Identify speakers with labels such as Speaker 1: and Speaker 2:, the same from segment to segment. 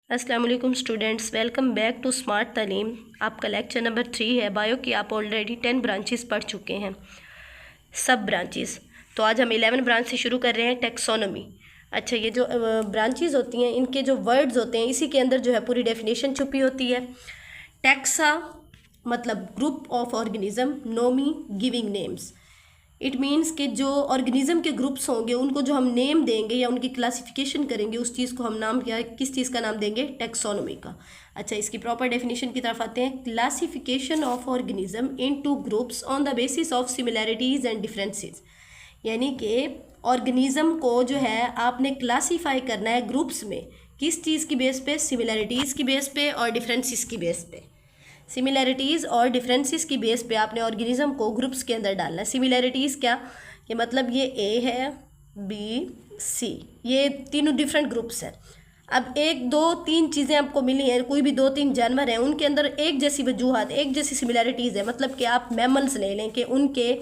Speaker 1: अस्सलाम वालेकुम students, welcome back to smart Taleem. आपका लेक्चर नंबर 3 है बायो की। आप ऑलरेडी 10 ब्रांचेस पढ़ चुके हैं, सब ब्रांचेस। तो आज हम 11 ब्रांच से शुरू कर रहे हैं, टेक्सोनोमी। अच्छा, ये जो ब्रांचेस होती हैं, इनके जो वर्ड्स होते हैं, इसी के अंदर जो है पूरी डेफिनेशन छुपी होती है। टेक्सा मतलब ग्रुप ऑफ ऑर्गेनिज्म, नोमी गिविंग नेम्स। इट मीन्स कि जो ऑर्गेनिज्म के ग्रुप्स होंगे उनको जो हम नेम देंगे या उनकी क्लासिफिकेशन करेंगे, उस चीज़ को हम नाम क्या, किस चीज़ का नाम देंगे? टेक्सोनोमी का। अच्छा, इसकी प्रॉपर डेफिनेशन की तरफ आते हैं। Classification of organism into groups on the basis of similarities and differences. यानी कि ऑर्गेनिज्म को जो है आपने क्लासीफाई करना है ग्रुप्स में, किस चीज़ की बेस पे? सिमिलैरिटीज़ की बेस पे और डिफरेंसेस की बेस पे। सिमिलैरिटीज़ और डिफरेंसेस की बेस पे आपने ऑर्गेनिज्म को ग्रुप्स के अंदर डालना है। सिमिलैरिटीज़ क्या? कि मतलब ये ए है, बी, सी, ये तीनों डिफरेंट ग्रुप्स हैं। अब एक दो तीन चीज़ें आपको मिली हैं, कोई भी दो तीन जानवर हैं, उनके अंदर एक जैसी वजूहात, एक जैसी सिमिलैरिटीज़ है। मतलब कि आप मैमल्स ले लें कि उनके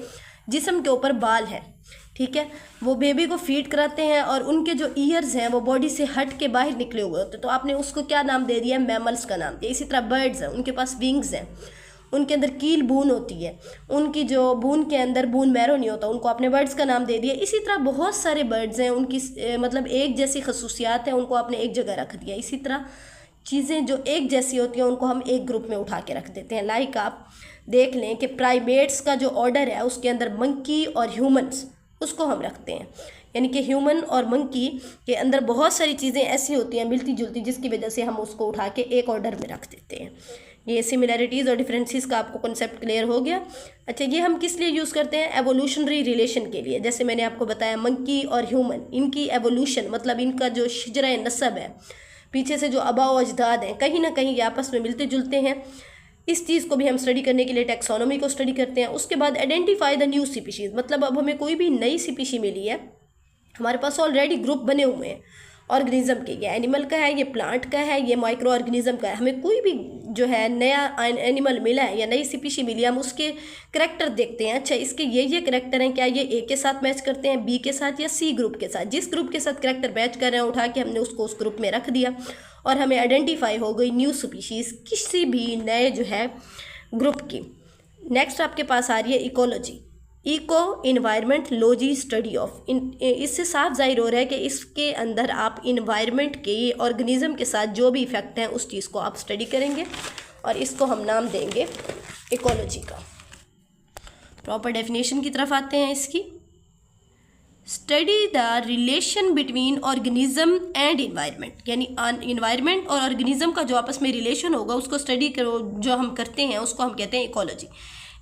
Speaker 1: जिस्म के ऊपर बाल हैं, ठीक है, वो बेबी को फीड कराते हैं और उनके जो ईयर्स हैं वो बॉडी से हट के बाहर निकले हुए होते हैं, तो आपने उसको क्या नाम दे दिया? मैमल्स का नाम दिया। इसी तरह बर्ड्स हैं, उनके पास विंग्स हैं, उनके अंदर कील बून होती है, उनकी जो बून के अंदर बून मैरो नहीं होता, उनको आपने बर्ड्स का नाम दे दिया। इसी तरह बहुत सारे बर्ड्स हैं, उनकी मतलब एक जैसी खसूसियात हैं, उनको आपने एक जगह रख दिया। इसी तरह चीज़ें जो एक जैसी होती हैं उनको हम एक ग्रुप में उठा के रख देते हैं। लाइक आप देख लें कि प्राइमेट्स का जो ऑर्डर है उसके अंदर मंकी और ह्यूमंस, उसको हम रखते हैं। यानी कि ह्यूमन और मंकी के अंदर बहुत सारी चीज़ें ऐसी होती हैं मिलती जुलती, जिसकी वजह से हम उसको उठा के एक ऑर्डर में रख देते हैं। ये सिमिलैरिटीज़ और डिफरेंसेस का आपको कॉन्सेप्ट क्लियर हो गया। अच्छा, ये हम किस लिए यूज़ करते हैं? एवोल्यूशनरी रिलेशन के लिए। जैसे मैंने आपको बताया, मंकी और ह्यूमन, इनकी एवोल्यूशन मतलब इनका जो शिजरा नस्ब है, पीछे से जो आबाओ अजदाद हैं, कहीं ना कहीं ये आपस में मिलते जुलते हैं। इस चीज़ को भी हम स्टडी करने के लिए टेक्सोनोमी को स्टडी करते हैं। उसके बाद आइडेंटिफाई द न्यू स्पीशीज़, मतलब अब हमें कोई भी नई स्पीशी मिली है, हमारे पास ऑलरेडी ग्रुप बने हुए हैं ऑर्गेनिज्म के, ये एनिमल का है, ये प्लांट का है, ये माइक्रो ऑर्गेनिज्म का है। हमें कोई भी जो है नया एनिमल मिला है या नई स्पीशी मिली है, हम उसके करैक्टर देखते हैं। अच्छा, इसके ये करैक्टर हैं, क्या ये ए के साथ मैच करते हैं, बी के साथ या सी ग्रुप के साथ? जिस ग्रुप के साथ करैक्टर मैच कर रहे हैं, उठा के हमने उसको उस ग्रुप में रख दिया और हमें आइडेंटिफाई हो गई न्यू स्पीशीज़ किसी भी नए जो है ग्रुप की। नेक्स्ट आपके पास आ रही है ecology. Eco environment logy study of. इससे साफ जाहिर हो रहा है कि इसके अंदर आप इन्वायरमेंट के ऑर्गेनिज्म के साथ जो भी इफेक्ट हैं उस चीज़ को आप स्टडी करेंगे और इसको हम नाम देंगे इकोलॉजी का। प्रॉपर डेफिनेशन की तरफ आते हैं इसकी। Study the relation between organism and environment, यानी इन्वायरमेंट और ऑर्गेनिज्म का जो आपस में रिलेशन होगा उसको स्टडी करो, जो हम करते हैं उसको हम कहते हैं इकोलॉजी।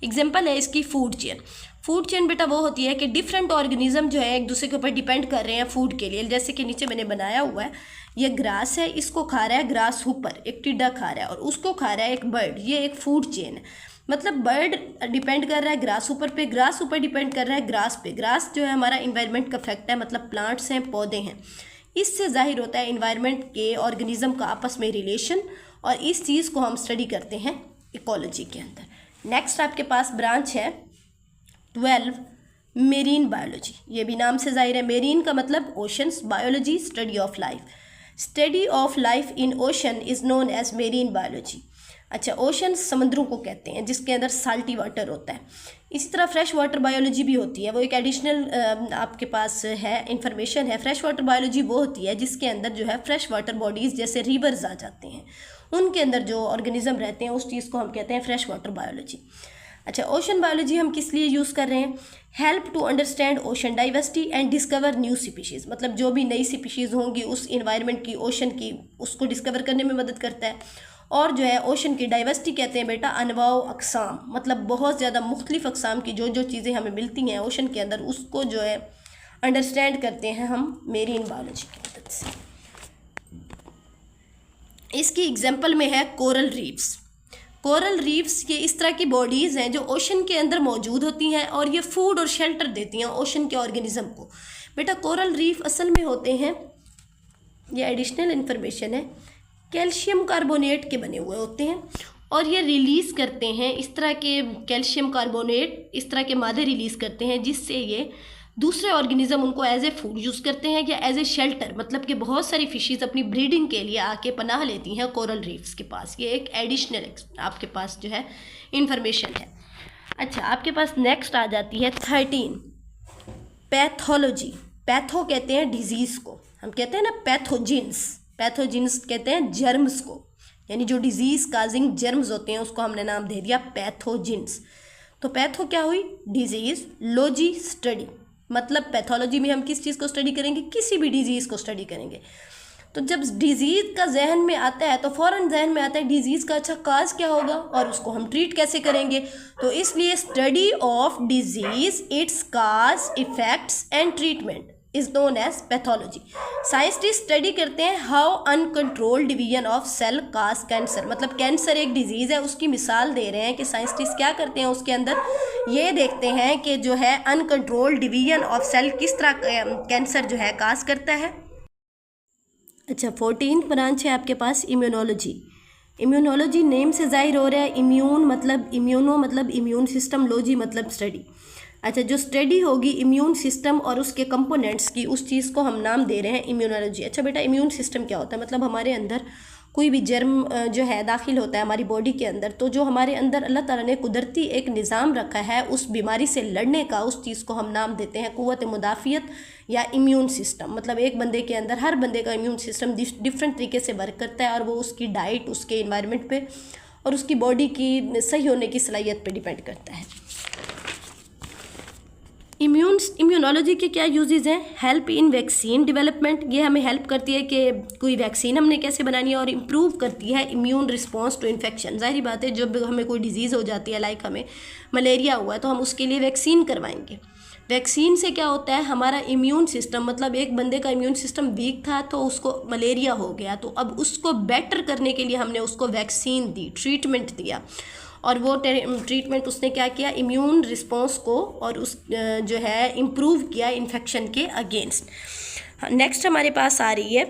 Speaker 1: एग्जाम्पल है इसकी फूड चेन। फूड चेन बेटा वो होती है कि डिफरेंट ऑर्गेनिज्म जो है एक दूसरे के ऊपर डिपेंड कर रहे हैं फूड के लिए। जैसे कि नीचे मैंने बनाया हुआ है, ये ग्रास है, इसको खा रहा है ग्रास हुपर, एक टिड्डा खा रहा है, और उसको खा रहा है एक बर्ड। ये एक फूड चेन है। मतलब बर्ड डिपेंड कर रहा है ग्रास ऊपर पे, ग्रास ऊपर डिपेंड कर रहा है ग्रास पे। ग्रास जो है हमारा इन्वायरमेंट का फैक्ट है, मतलब प्लांट्स हैं, पौधे हैं। इससे जाहिर होता है इन्वायरमेंट के ऑर्गेनिज्म का आपस में रिलेशन, और इस चीज़ को हम स्टडी करते हैं इकोलॉजी के अंदर। नेक्स्ट आपके पास ब्रांच है 12 मेरीन बायोलॉजी। ये भी नाम से जाहिर है, मेरीन का मतलब oceans, biology study of life. Study of life in ocean is known as marine biology. अच्छा, ओशन समुद्रों को कहते हैं जिसके अंदर साल्टी वाटर होता है। इसी तरह फ्रेश वाटर बायोलॉजी भी होती है, वो एक एडिशनल आपके पास है इंफॉर्मेशन है। फ्रेश वाटर बायोलॉजी वो होती है जिसके अंदर जो है फ्रेश वाटर बॉडीज़ जैसे रिवर्स आ जाते हैं, उनके अंदर जो ऑर्गेनिज्म रहते हैं उस चीज़ को हम कहते हैं फ्रेश वाटर बायोलॉजी। अच्छा, ओशन बायोलॉजी हम किस लिए यूज़ कर रहे हैं? Help to understand ocean diversity and discover new species, मतलब जो भी नई स्पीशीज़ होंगी उस इन्वायरमेंट की, ओशन की, उसको डिस्कवर करने में मदद करता है। और जो है ओशन की डाइवर्सिटी कहते हैं बेटा अनवाओ अकसाम, मतलब बहुत ज़्यादा मुख्तलिफ अकसाम की जो जो चीज़ें हमें मिलती हैं ओशन के अंदर, उसको जो है अंडरस्टैंड करते हैं हम मेरीन बायोलॉजी की मदद से। इसकी एग्जाम्पल में है कोरल रीफ्स। कोरल रीफ्स ये इस तरह की बॉडीज़ हैं जो ओशन के अंदर मौजूद होती हैं और ये फूड और शेल्टर देती हैं ओशन के ऑर्गेनिज्म को। बेटा कोरल रीफ असल में होते हैं, ये एडिशनल इन्फॉर्मेशन है, कैल्शियम कार्बोनेट के बने हुए होते हैं और ये रिलीज़ करते हैं इस तरह के कैल्शियम कार्बोनेट, इस तरह के मादे रिलीज़ करते हैं जिससे ये दूसरे ऑर्गेनिज्म उनको एज ए फूड यूज़ करते हैं या एज ए शेल्टर, मतलब कि बहुत सारी फिशेज़ अपनी ब्रीडिंग के लिए आके पनाह लेती हैं कोरल रीफ्स के पास। ये एक एडिशनल आपके पास जो है इंफॉर्मेशन है। अच्छा, आपके पास नेक्स्ट आ जाती है 13 पैथोलॉजी। पैथो कहते हैं डिजीज़ को, हम कहते हैं ना पैथोजिन्स, पैथोजिन्स कहते हैं जर्म्स को, यानी जो डिजीज़ काजिंग जर्म्स होते हैं उसको हमने नाम दे दिया पैथोजिन्स। तो पैथो क्या हुई? डिजीज़, लॉजी स्टडी, मतलब पैथोलॉजी में हम किस चीज़ को स्टडी करेंगे? किसी भी डिजीज़ को स्टडी करेंगे। तो जब डिजीज़ का जहन में आता है तो फ़ौरन जहन में आता है डिजीज़ का अच्छा काज क्या होगा और उसको हम ट्रीट कैसे करेंगे। तो इसलिए study of disease, its cause, effects and treatment is known as pathology. Scientist study करते हैं how uncontrolled division of cell cause cancer, मतलब कैंसर एक डिजीज़ है, उसकी मिसाल दे रहे हैं कि साइंटिस्ट क्या करते हैं उसके अंदर ये देखते हैं कि जो है अनकंट्रोल्ड डिवीजन ऑफ सेल किस तरह कैंसर जो है काज करता है। अच्छा, 14 ब्रांच है आपके पास इम्यूनोलॉजी। इम्यूनोलॉजी नेम से जाहिर हो रहा है, इम्यून मतलब इम्यूनो मतलब इम्यून सिस्टम, लॉजी मतलब स्टडी। अच्छा, जो स्टडी होगी इम्यून सिस्टम और उसके कंपोनेंट्स की, उस चीज़ को हम नाम दे रहे हैं इम्यूनोलॉजी। अच्छा बेटा, इम्यून सिस्टम क्या होता है? मतलब हमारे अंदर कोई भी जर्म जो है दाखिल होता है हमारी बॉडी के अंदर, तो जो हमारे अंदर अल्लाह ताला ने कुदरती एक निज़ाम रखा है उस बीमारी से लड़ने का, उस चीज़ को हम नाम देते हैं क़ुव्वत मुदाफ़ियत या इम्यून सिस्टम। मतलब एक बंदे के अंदर, हर बंदे का इम्यून सिस्टम डिफरेंट तरीके से वर्क करता है और वो उसकी डाइट, उसके इन्वायरमेंट पे और उसकी बॉडी की सही होने की सलाहियत पे डिपेंड करता है। इम्यूनोलॉजी के क्या यूजेस हैं? हेल्प इन वैक्सीन डेवलपमेंट, ये हमें हेल्प करती है कि कोई वैक्सीन हमने कैसे बनानी है, और इम्प्रूव करती है इम्यून रिस्पॉन्स टू इन्फेक्शन। ज़ाहिर बात है जब हमें कोई डिजीज़ हो जाती है, लाइक हमें मलेरिया हुआ है तो हम उसके लिए वैक्सीन करवाएंगे। वैक्सीन से क्या होता है, हमारा इम्यून सिस्टम, मतलब एक बंदे का इम्यून सिस्टम वीक था तो उसको मलेरिया हो गया, तो अब उसको बेटर करने के लिए हमने उसको वैक्सीन दी, ट्रीटमेंट दिया, और वो ट्रीटमेंट उसने क्या किया, इम्यून रिस्पॉन्स को और उस जो है इम्प्रूव किया इन्फेक्शन के अगेंस्ट। नेक्स्ट हमारे पास आ रही है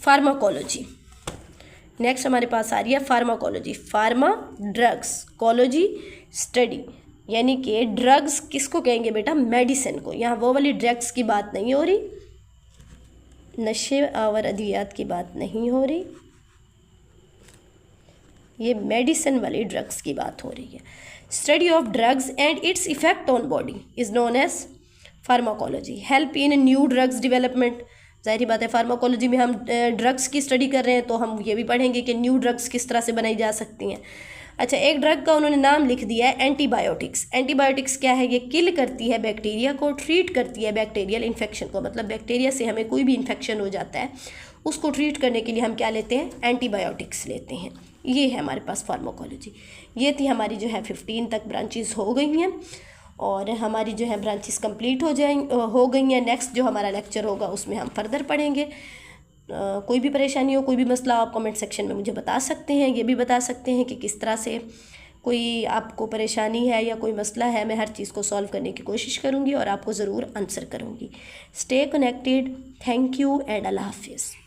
Speaker 1: फार्माकोलॉजी। नेक्स्ट हमारे पास आ रही है फार्माकोलॉजी। फार्मा ड्रग्स, कोलॉजी स्टडी, यानी कि ड्रग्स किसको कहेंगे बेटा? मेडिसिन को। यहाँ वो वाली ड्रग्स की बात नहीं हो रही, नशे और अद्वियात की बात नहीं हो रही, ये मेडिसिन वाली ड्रग्स की बात हो रही है। Study of drugs and its effect on body is known as pharmacology. Help in new drugs development, ज़ाहिर बात है फार्माकोलॉजी में हम ड्रग्स की स्टडी कर रहे हैं तो हम ये भी पढ़ेंगे कि न्यू ड्रग्स किस तरह से बनाई जा सकती हैं। अच्छा, एक ड्रग का उन्होंने नाम लिख दिया है एंटीबायोटिक्स। एंटीबायोटिक्स क्या है? ये किल करती है बैक्टीरिया को, ट्रीट करती है बैक्टीरियल इन्फेक्शन को, मतलब बैक्टीरिया से हमें कोई भी इन्फेक्शन हो जाता है उसको ट्रीट करने के लिए हम क्या लेते हैं? एंटीबायोटिक्स लेते हैं। ये है हमारे पास फार्माकोलॉजी। ये थी हमारी जो है 15 तक ब्रांचेस हो गई हैं और हमारी जो है ब्रांचेस कंप्लीट हो गई हैं। नेक्स्ट जो हमारा लेक्चर होगा उसमें हम फर्दर पढ़ेंगे। कोई भी परेशानी हो, कोई भी मसला आप कमेंट सेक्शन में मुझे बता सकते हैं। ये भी बता सकते हैं कि किस तरह से कोई आपको परेशानी है या कोई मसला है, मैं हर चीज़ को सॉल्व करने की कोशिश करूँगी और आपको ज़रूर आंसर करूँगी। Stay connected. Thank you and अल्लाह हाफिज़।